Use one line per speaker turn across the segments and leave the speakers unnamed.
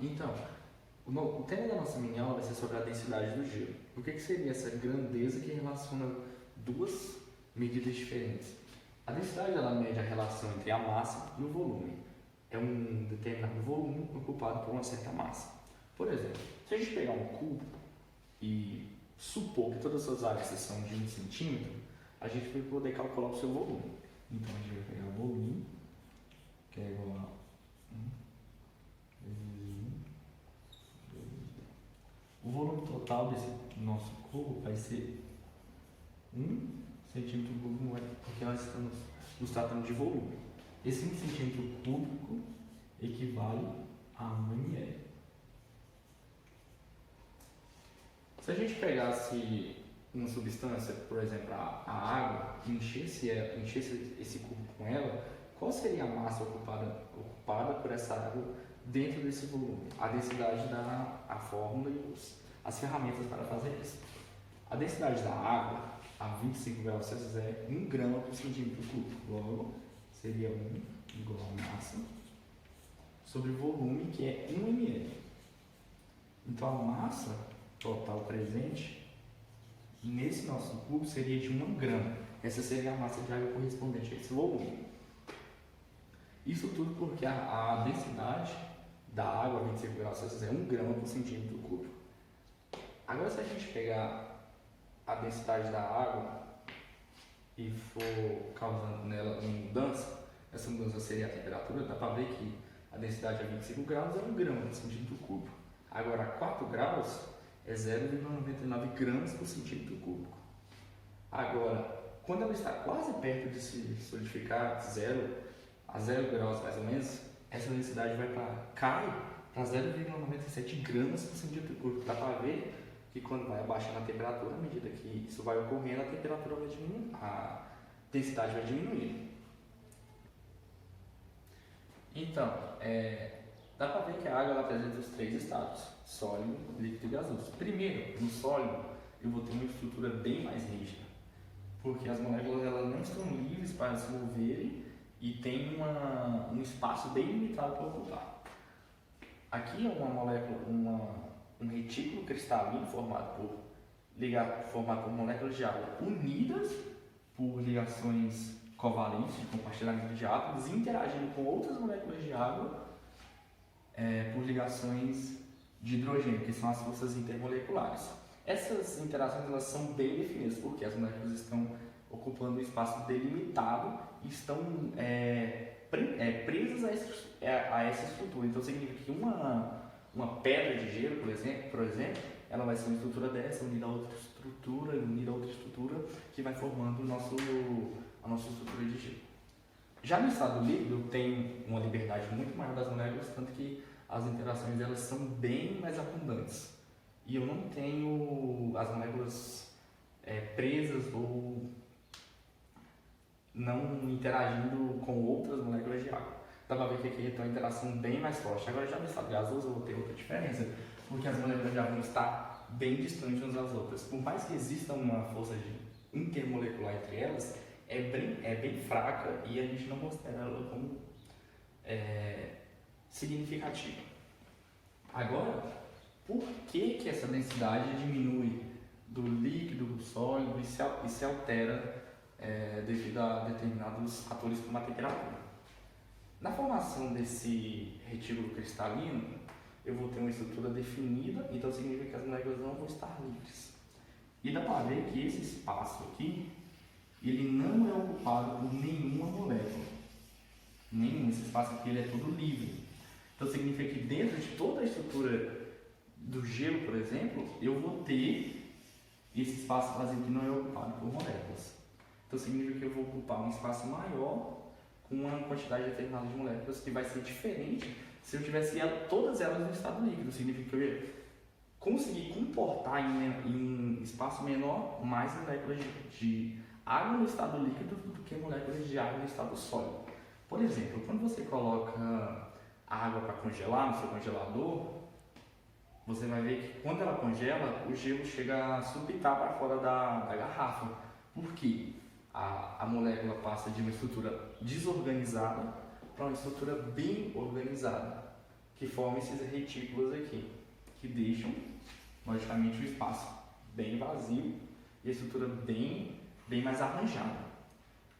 Então, o tema da nossa mini aula vai ser sobre a densidade do gelo. O que seria essa grandeza que relaciona duas medidas diferentes? A densidade ela mede a relação entre a massa e o volume. É um determinado volume ocupado por uma certa massa. Por exemplo, se a gente pegar um cubo e supor que todas as suas áreas são de 1 centímetro, a gente vai poder calcular o seu volume. Então a gente vai pegar o volume, que é igual a 1 vezes 1. O volume total desse nosso cubo vai ser 1 centímetro cúbico, porque nós estamos nos tratando de volume. Esse 1 centímetro cúbico equivale a 1 ml. Se a gente pegasse uma substância, por exemplo, a água, e enchesse esse cubo com ela, qual seria a massa ocupada por essa água dentro desse volume? A densidade dá a fórmula e as ferramentas para fazer isso. A densidade da água a 25 graus Celsius é 1 grama por centímetro cúbico. Logo, seria 1 igual a massa sobre o volume, que é 1 ml. Então, a massa total presente nesse nosso cubo seria de 1 grama. Essa seria a massa de água correspondente a esse volume. Isso tudo porque a densidade da água a 25 graus Celsius é 1 grama por centímetro cúbico. Agora, se a gente pegar a densidade da água e for causando nela uma mudança, essa mudança seria a temperatura. Dá para ver que a densidade a 25 graus é 1 grama por centímetro cúbico. Agora, a 4 graus é 0,99 gramas por centímetro cúbico. Agora, quando ela está quase perto de se solidificar, a 0 graus mais ou menos, essa densidade cai para 0,97 gramas por centímetro cúbico. Dá para ver que quando vai abaixando a temperatura, à medida que isso vai ocorrendo, a temperatura vai diminuindo, a densidade vai diminuindo. Então, dá para ver que a água ela apresenta os 3 estados: sólido, líquido e gasoso. Primeiro, no sólido, eu vou ter uma estrutura bem mais rígida, porque as moléculas elas não estão livres para se moverem e tem um espaço bem limitado para ocupar. Aqui é uma molécula, um retículo cristalino formado por moléculas de água unidas por ligações covalentes de compartilhamento de átomos, interagindo com outras moléculas de água por ligações de hidrogênio, que são as forças intermoleculares. Essas interações elas são bem definidas, porque as moléculas estão ocupando um espaço delimitado e estão presas a essa estrutura. Então significa que uma pedra de gelo, por exemplo, ela vai ser uma estrutura dessa, unida a outra estrutura, que vai formando a nossa estrutura de gelo. Já no estado líquido tem uma liberdade muito maior das moléculas, tanto que as interações elas são bem mais abundantes. E eu não tenho as moléculas presas ou não interagindo com outras moléculas de água. Dá para ver que aqui tem uma interação bem mais forte. Agora, já no estado gasoso, eu vou ter outra diferença, porque as moléculas de água vão estar bem distantes umas das outras. Por mais que exista uma força intermolecular entre elas, é bem fraca e a gente não considera ela como significativa. Agora, por que essa densidade diminui do líquido, do sólido e se altera devido a determinados fatores como a temperatura? Na formação desse retículo cristalino, eu vou ter uma estrutura definida, então significa que as moléculas não vão estar livres. E dá para ver que esse espaço aqui, ele não é ocupado por nenhuma molécula. Esse espaço aqui ele é todo livre. Então significa que dentro de toda a estrutura do gelo, por exemplo, eu vou ter esse espaço vazio que não é ocupado por moléculas. Então significa que eu vou ocupar um espaço maior com uma quantidade determinada de moléculas que vai ser diferente se eu tivesse todas elas no estado líquido. Significa que eu ia conseguir comportar em um espaço menor mais moléculas de água no estado líquido do que moléculas de água no estado sólido. Por exemplo, quando você coloca água para congelar no seu congelador, você vai ver que quando ela congela, o gelo chega a sulpitar para fora da garrafa. Por quê? A molécula passa de uma estrutura desorganizada para uma estrutura bem organizada, que formam esses retículos aqui, que deixam, logicamente, o espaço bem vazio e a estrutura bem mais arranjada.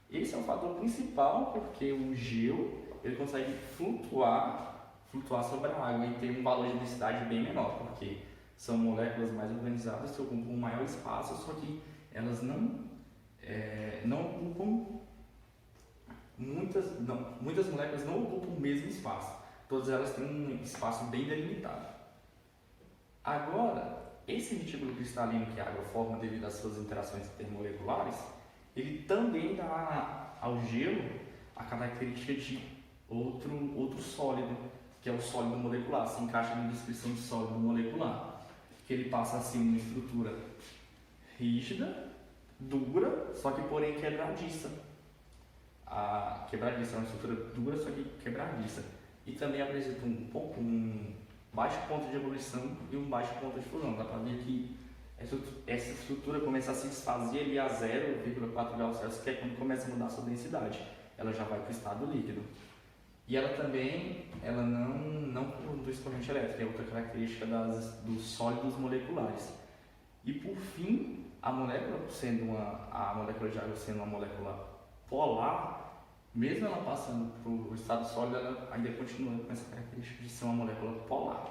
Esse é o fator principal, porque o gelo ele consegue flutuar sobre a água e ter um valor de densidade bem menor, porque são moléculas mais organizadas que ocupam um maior espaço, só que elas não ocupam muitas moléculas não ocupam o mesmo espaço. Todas elas têm um espaço bem delimitado. Agora, esse retículo cristalino que a água forma devido às suas interações intermoleculares, ele também dá ao gelo a característica de outro sólido, que é o sólido molecular, se encaixa na descrição de sólido molecular, que ele passa assim uma estrutura rígida, dura, só que porém quebradiça. A quebradiça é uma estrutura dura, só que quebradiça. E também apresenta um baixo ponto de ebulição e um baixo ponto de fusão. Dá para ver que essa estrutura começa a se desfazer ali a 0,4 graus Celsius, que é quando começa a mudar a sua densidade. Ela já vai para o estado líquido. E ela também não produz corrente elétrica, é outra característica dos sólidos moleculares. E por fim, a molécula de água sendo uma molécula polar, mesmo ela passando para o estado sólido, ela ainda continua com essa característica de ser uma molécula polar.